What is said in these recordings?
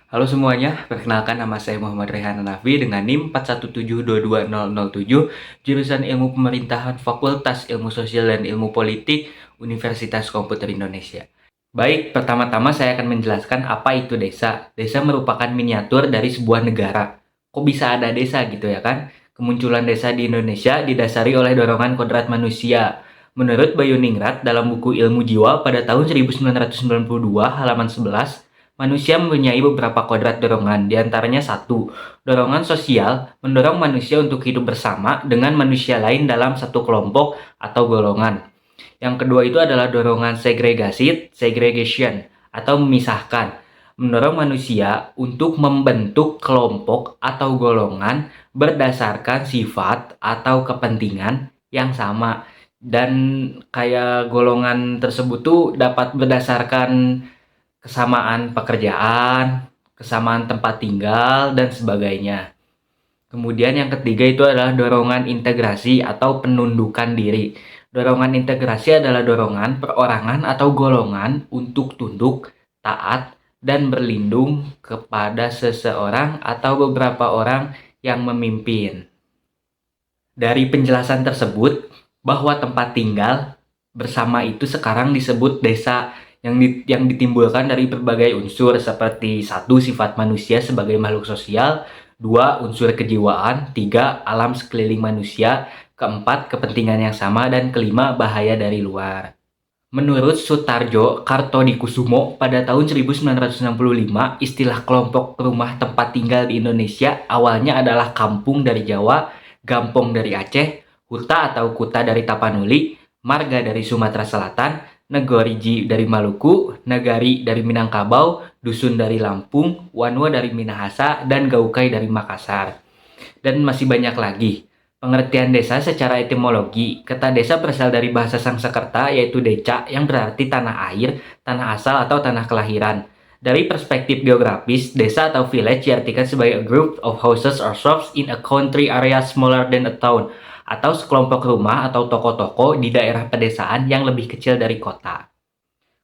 Halo semuanya, perkenalkan nama saya Muhammad Rehan Hanafi dengan NIM 417220007, jurusan Ilmu Pemerintahan Fakultas Ilmu Sosial dan Ilmu Politik Universitas Komputer Indonesia. Baik, pertama-tama saya akan menjelaskan apa itu desa. Desa merupakan miniatur dari sebuah negara. Kok bisa ada desa gitu ya kan? Kemunculan desa di Indonesia didasari oleh dorongan kodrat manusia. Menurut Bayu Ningrat dalam buku Ilmu Jiwa pada tahun 1992 halaman 11, manusia mempunyai beberapa kodrat dorongan, diantaranya satu, dorongan sosial mendorong manusia untuk hidup bersama dengan manusia lain dalam satu kelompok atau golongan. Yang kedua itu adalah dorongan segregasi, segregation, atau memisahkan, mendorong manusia untuk membentuk kelompok atau golongan berdasarkan sifat atau kepentingan yang sama. Dan kayak golongan tersebut tuh dapat berdasarkan kesamaan pekerjaan, kesamaan tempat tinggal, dan sebagainya. Kemudian yang ketiga itu adalah dorongan integrasi atau penundukan diri. Dorongan integrasi adalah dorongan perorangan atau golongan untuk tunduk, taat, dan berlindung kepada seseorang atau beberapa orang yang memimpin. Dari penjelasan tersebut, bahwa tempat tinggal bersama itu sekarang disebut desa yang ditimbulkan dari berbagai unsur seperti satu, sifat manusia sebagai makhluk sosial, dua, unsur kejiwaan, tiga, alam sekeliling manusia, keempat, kepentingan yang sama, dan kelima, bahaya dari luar. Menurut Sutarjo Kartodikusumo, pada tahun 1965, istilah kelompok rumah tempat tinggal di Indonesia awalnya adalah kampung dari Jawa, gampong dari Aceh, huta atau kuta dari Tapanuli, marga dari Sumatera Selatan, Negoriji dari Maluku, Nagari dari Minangkabau, Dusun dari Lampung, Wanua dari Minahasa, dan Gaukai dari Makassar. Dan masih banyak lagi. Pengertian desa secara etimologi, kata desa berasal dari bahasa Sangsekerta yaitu deca yang berarti tanah air, tanah asal atau tanah kelahiran. Dari perspektif geografis, desa atau village diartikan sebagai a group of houses or shops in a country area smaller than a town, atau sekelompok rumah atau toko-toko di daerah pedesaan yang lebih kecil dari kota.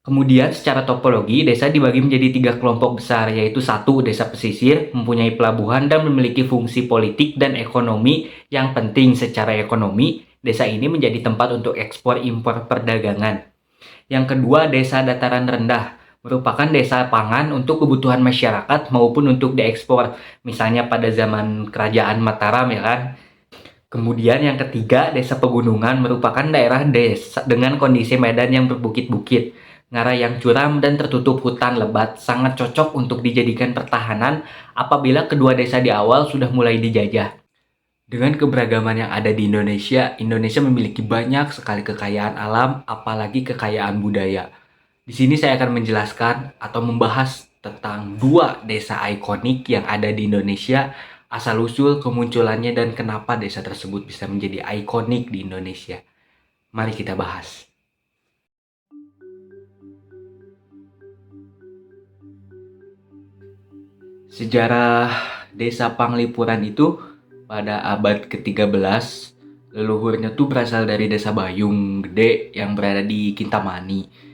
Kemudian secara topologi, desa dibagi menjadi tiga kelompok besar, yaitu satu, desa pesisir, mempunyai pelabuhan dan memiliki fungsi politik dan ekonomi yang penting. Secara ekonomi, desa ini menjadi tempat untuk ekspor-impor perdagangan. Yang kedua, desa dataran rendah, merupakan desa pangan untuk kebutuhan masyarakat maupun untuk diekspor, misalnya pada zaman kerajaan Mataram ya kan. Kemudian yang ketiga, desa pegunungan merupakan daerah desa dengan kondisi medan yang berbukit-bukit, ngarai yang curam dan tertutup hutan lebat, sangat cocok untuk dijadikan pertahanan apabila kedua desa di awal sudah mulai dijajah. Dengan keberagaman yang ada di Indonesia, Indonesia memiliki banyak sekali kekayaan alam, apalagi kekayaan budaya. Di sini saya akan menjelaskan atau membahas tentang dua desa ikonik yang ada di Indonesia, asal-usul kemunculannya dan kenapa desa tersebut bisa menjadi ikonik di Indonesia. Mari kita bahas. Sejarah desa Panglipuran itu pada abad ke-13, leluhurnya tuh berasal dari desa Bayung Gede yang berada di Kintamani.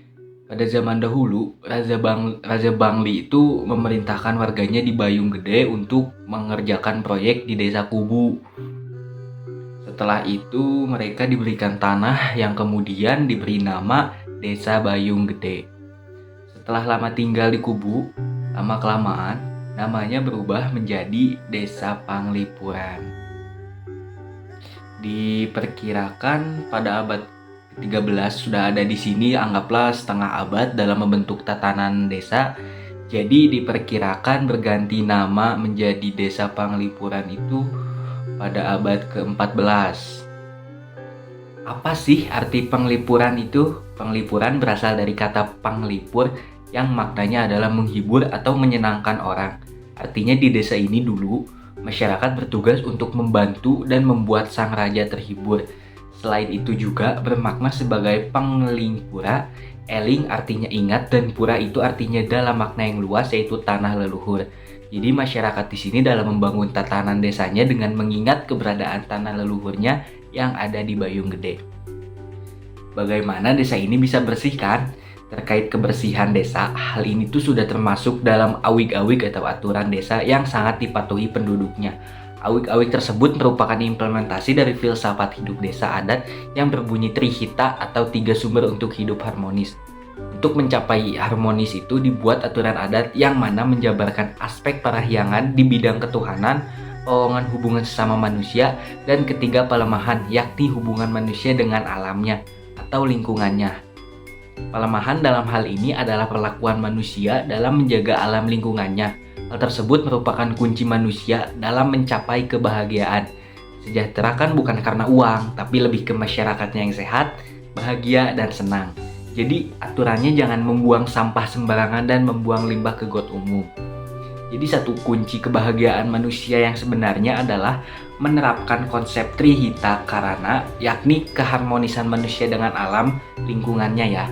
Pada zaman dahulu, Raja Bangli itu memerintahkan warganya di Bayung Gede untuk mengerjakan proyek di desa Kubu. Setelah itu, mereka diberikan tanah yang kemudian diberi nama Desa Bayung Gede. Setelah lama tinggal di Kubu, lama-kelamaan, namanya berubah menjadi Desa Panglipuran. Diperkirakan pada abad ke-13 sudah ada di sini, anggaplah setengah abad dalam membentuk tatanan desa. Jadi diperkirakan berganti nama menjadi Desa Panglipuran itu pada abad ke-14. Apa sih arti penglipuran itu? Penglipuran berasal dari kata panglipur yang maknanya adalah menghibur atau menyenangkan orang. Artinya di desa ini dulu, masyarakat bertugas untuk membantu dan membuat sang raja terhibur. Selain itu juga bermakna sebagai penglipura, eling artinya ingat dan pura itu artinya dalam makna yang luas yaitu tanah leluhur. Jadi masyarakat di sini dalam membangun tatanan desanya dengan mengingat keberadaan tanah leluhurnya yang ada di Bayung Gede. Bagaimana desa ini bisa bersih kan? terkait kebersihan desa, hal ini tuh sudah termasuk dalam awig-awig atau aturan desa yang sangat dipatuhi penduduknya. Awig-awig tersebut merupakan implementasi dari filsafat hidup desa adat yang berbunyi Trihita atau 3 sumber untuk hidup harmonis. Untuk mencapai harmonis itu dibuat aturan adat yang mana menjabarkan aspek parahyangan di bidang ketuhanan, lowongan hubungan sesama manusia, dan ketiga pelemahan yakni hubungan manusia dengan alamnya atau lingkungannya. Pelemahan dalam hal ini adalah perlakuan manusia dalam menjaga alam lingkungannya. Hal tersebut merupakan kunci manusia dalam mencapai kebahagiaan. Sejahtera kan bukan karena uang, tapi lebih ke masyarakatnya yang sehat, bahagia, dan senang. Jadi aturannya jangan membuang sampah sembarangan dan membuang limbah ke got umum. Jadi satu kunci kebahagiaan manusia yang sebenarnya adalah menerapkan konsep Trihita Karana, yakni keharmonisan manusia dengan alam lingkungannya ya.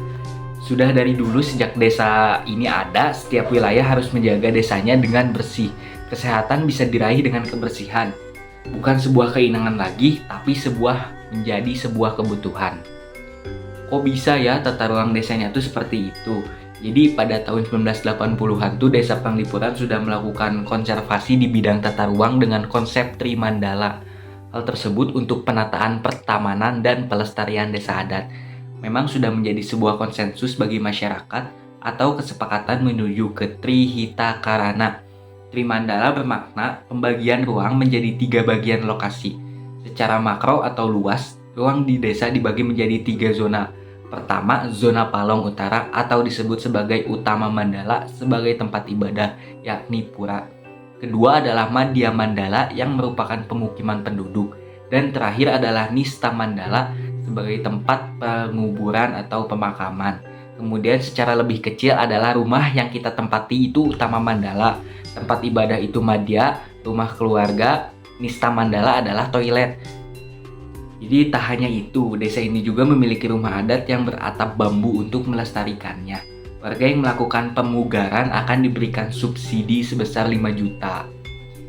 Sudah dari dulu sejak desa ini ada, setiap wilayah harus menjaga desanya dengan bersih. Kesehatan bisa diraih dengan kebersihan. Bukan sebuah keinginan lagi, tapi menjadi sebuah kebutuhan. Kok bisa ya tata ruang desanya tuh seperti itu? Jadi pada tahun 1980-an tuh Desa Panglipuran sudah melakukan konservasi di bidang tata ruang dengan konsep Trimandala. Hal tersebut untuk penataan pertamanan dan pelestarian desa adat. Memang sudah menjadi sebuah konsensus bagi masyarakat atau kesepakatan menuju ke Trihita Karana. Trimandala bermakna pembagian ruang menjadi 3 bagian lokasi. Secara makro atau luas, ruang di desa dibagi menjadi 3 zona. Pertama, zona Palong Utara atau disebut sebagai Utama Mandala sebagai tempat ibadah, yakni pura. Kedua adalah Madhya Mandala yang merupakan pemukiman penduduk. Dan terakhir adalah Nista Mandala sebagai tempat penguburan atau pemakaman. Kemudian secara lebih kecil adalah rumah yang kita tempati itu Utama Mandala. Tempat ibadah itu Madhya, rumah keluarga, Nista Mandala adalah toilet. Jadi tak hanya itu, desa ini juga memiliki rumah adat yang beratap bambu untuk melestarikannya. Warga yang melakukan pemugaran akan diberikan subsidi sebesar 5 juta.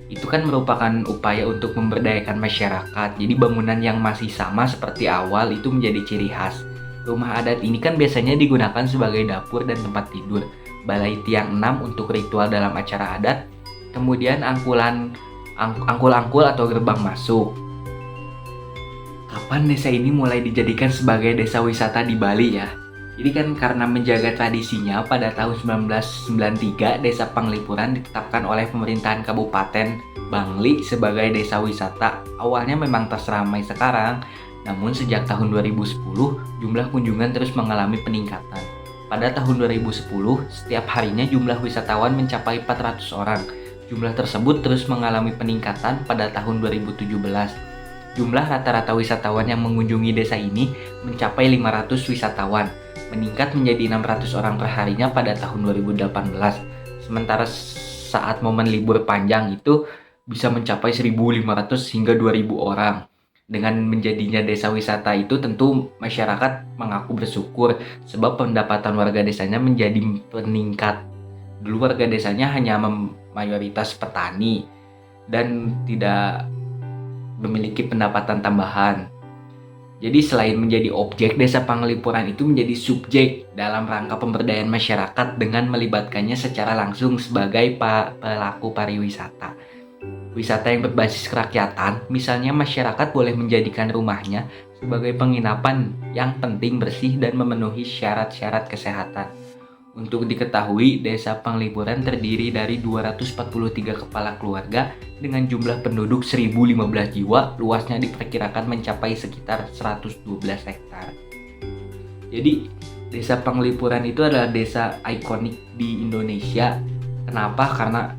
Itu kan merupakan upaya untuk memberdayakan masyarakat. Jadi bangunan yang masih sama seperti awal itu menjadi ciri khas. Rumah adat ini kan biasanya digunakan sebagai dapur dan tempat tidur. Balai tiang 6 untuk ritual dalam acara adat. Kemudian angkul-angkul atau gerbang masuk. Kapan desa ini mulai dijadikan sebagai desa wisata di Bali ya? Jadi kan karena menjaga tradisinya, pada tahun 1993 Desa Panglipuran ditetapkan oleh pemerintahan Kabupaten Bangli sebagai desa wisata. Awalnya memang tak seramai sekarang, namun sejak tahun 2010 jumlah kunjungan terus mengalami peningkatan. Pada tahun 2010, setiap harinya jumlah wisatawan mencapai 400 orang. Jumlah tersebut terus mengalami peningkatan pada tahun 2017. Jumlah rata-rata wisatawan yang mengunjungi desa ini mencapai 500 wisatawan, meningkat menjadi 600 orang per harinya pada tahun 2018. Sementara saat momen libur panjang itu bisa mencapai 1.500 hingga 2.000 orang. Dengan menjadinya desa wisata itu tentu masyarakat mengaku bersyukur sebab pendapatan warga desanya menjadi meningkat. Dulu warga desanya hanya mayoritas petani dan tidak memiliki pendapatan tambahan. Jadi selain menjadi objek, Desa Panglipuran itu menjadi subjek dalam rangka pemberdayaan masyarakat dengan melibatkannya secara langsung sebagai pelaku pariwisata. Wisata yang berbasis kerakyatan, misalnya masyarakat boleh menjadikan rumahnya sebagai penginapan yang penting bersih dan memenuhi syarat-syarat kesehatan. Untuk diketahui, Desa Panglipuran terdiri dari 243 kepala keluarga dengan jumlah penduduk 1.015 jiwa, luasnya diperkirakan mencapai sekitar 112 hektar. Jadi, Desa Panglipuran itu adalah desa ikonik di Indonesia. Kenapa? Karena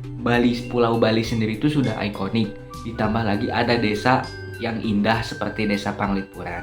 Pulau Bali sendiri itu sudah ikonik. Ditambah lagi ada desa yang indah seperti Desa Panglipuran.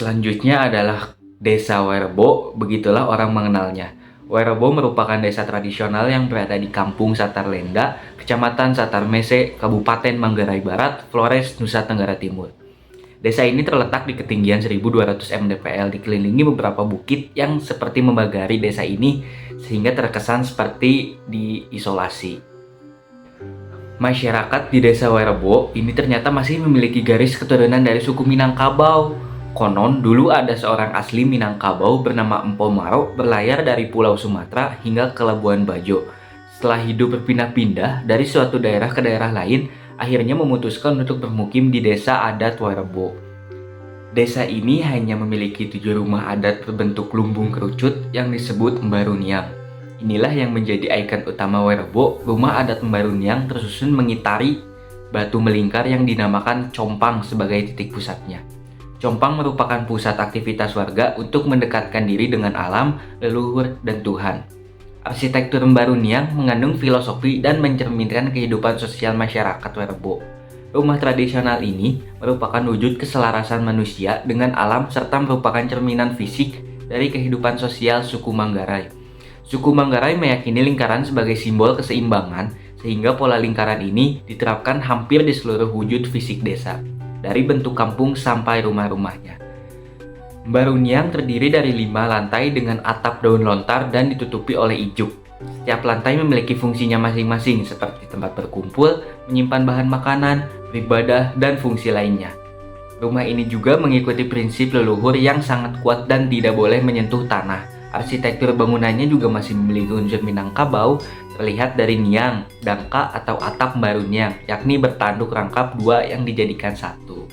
Selanjutnya adalah Desa Werebo, begitulah orang mengenalnya. Werebo merupakan desa tradisional yang berada di Kampung Satarlenda, Kecamatan Satarmese, Kabupaten Manggarai Barat, Flores, Nusa Tenggara Timur. Desa ini terletak di ketinggian 1200 mdpl, dikelilingi beberapa bukit yang seperti membagari desa ini sehingga terkesan seperti diisolasi. Masyarakat di Desa Werebo ini ternyata masih memiliki garis keturunan dari suku Minangkabau. Konon dulu ada seorang asli Minangkabau bernama Empo Maro berlayar dari Pulau Sumatera hingga ke Labuan Bajo. Setelah hidup berpindah-pindah dari suatu daerah ke daerah lain, akhirnya memutuskan untuk bermukim di desa adat Werebo. Desa ini hanya memiliki 7 rumah adat berbentuk lumbung kerucut yang disebut Mbaruniang. Inilah yang menjadi ikon utama Werebo. Rumah adat Mbaruniang tersusun mengitari batu melingkar yang dinamakan Compang sebagai titik pusatnya. Compang merupakan pusat aktivitas warga untuk mendekatkan diri dengan alam, leluhur, dan Tuhan. Arsitektur Mbaruniang mengandung filosofi dan mencerminkan kehidupan sosial masyarakat Werebo. Rumah tradisional ini merupakan wujud keselarasan manusia dengan alam serta merupakan cerminan fisik dari kehidupan sosial suku Manggarai. Suku Manggarai meyakini lingkaran sebagai simbol keseimbangan, sehingga pola lingkaran ini diterapkan hampir di seluruh wujud fisik desa, dari bentuk kampung sampai rumah-rumahnya. Mbaruniang terdiri dari 5 lantai dengan atap daun lontar dan ditutupi oleh ijuk. Setiap lantai memiliki fungsinya masing-masing seperti tempat berkumpul, menyimpan bahan makanan, beribadah, dan fungsi lainnya. Rumah ini juga mengikuti prinsip leluhur yang sangat kuat dan tidak boleh menyentuh tanah. Arsitektur bangunannya juga masih memiliki unsur Minangkabau, terlihat dari niang, dangka atau atap Mbaruniang, yakni bertanduk rangkap 2 yang dijadikan satu.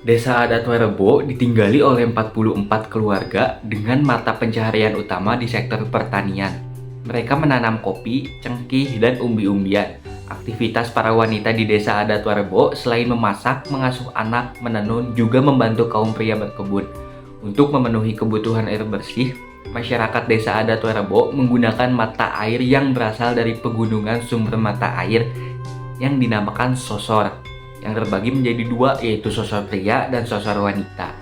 Desa adat Werebo ditinggali oleh 44 keluarga dengan mata pencaharian utama di sektor pertanian. Mereka menanam kopi, cengkih, dan umbi-umbian. Aktivitas para wanita di desa adat Werebo selain memasak, mengasuh anak, menenun, juga membantu kaum pria berkebun. Untuk memenuhi kebutuhan air bersih, masyarakat desa adat Werebo menggunakan mata air yang berasal dari pegunungan sumber mata air yang dinamakan sosor, yang terbagi menjadi 2, yaitu sosor pria dan sosor wanita.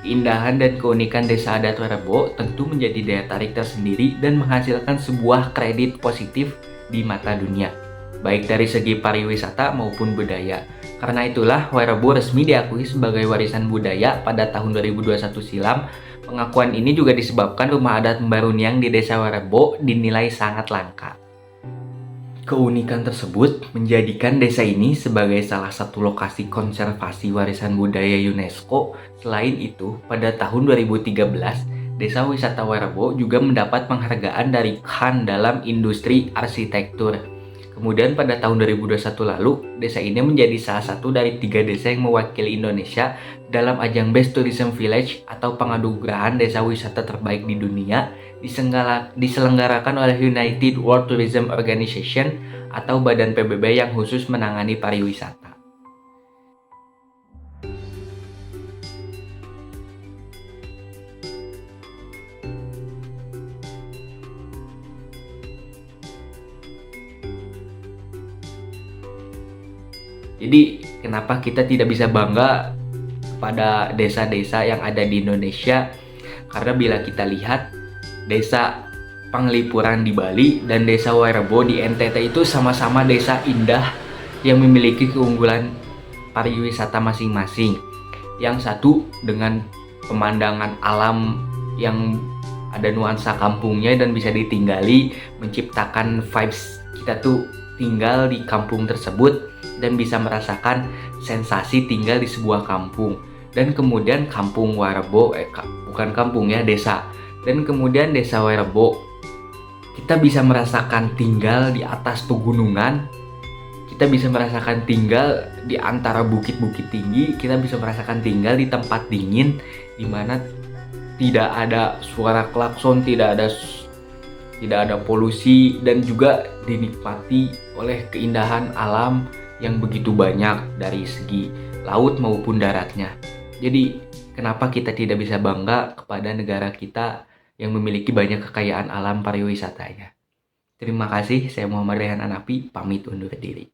Keindahan dan keunikan desa adat Werebo tentu menjadi daya tarik tersendiri dan menghasilkan sebuah kredit positif di mata dunia, baik dari segi pariwisata maupun budaya. Karena itulah Werebo resmi diakui sebagai warisan budaya pada tahun 2021 silam. Pengakuan ini juga disebabkan rumah adat Mbaruniang di Desa Werebo dinilai sangat langka. Keunikan tersebut menjadikan desa ini sebagai salah satu lokasi konservasi warisan budaya UNESCO. Selain itu, pada tahun 2013, Desa Wisata Werebo juga mendapat penghargaan dari Cannes dalam industri arsitektur. Kemudian pada tahun 2021 lalu, desa ini menjadi salah satu dari 3 desa yang mewakili Indonesia dalam ajang Best Tourism Village atau penganugerahan desa wisata terbaik di dunia, diselenggarakan oleh United World Tourism Organization atau badan PBB yang khusus menangani pariwisata. Jadi, kenapa kita tidak bisa bangga pada desa-desa yang ada di Indonesia? Karena bila kita lihat, desa Panglipuran di Bali dan desa Werebo di NTT itu sama-sama desa indah yang memiliki keunggulan pariwisata masing-masing. Yang satu dengan pemandangan alam yang ada nuansa kampungnya dan bisa ditinggali, menciptakan vibes kita tuh tinggal di kampung tersebut dan bisa merasakan sensasi tinggal di sebuah kampung. Dan kemudian kampung Werebo, bukan kampung ya, desa. Dan kemudian desa Werebo, kita bisa merasakan tinggal di atas pegunungan, kita bisa merasakan tinggal di antara bukit-bukit tinggi, kita bisa merasakan tinggal di tempat dingin, di mana tidak ada suara klakson, tidak ada polusi, dan juga dinikmati oleh keindahan alam yang begitu banyak dari segi laut maupun daratnya. Jadi, kenapa kita tidak bisa bangga kepada negara kita yang memiliki banyak kekayaan alam pariwisatanya? Terima kasih, saya Muhammad Rehan Anafi, pamit undur diri.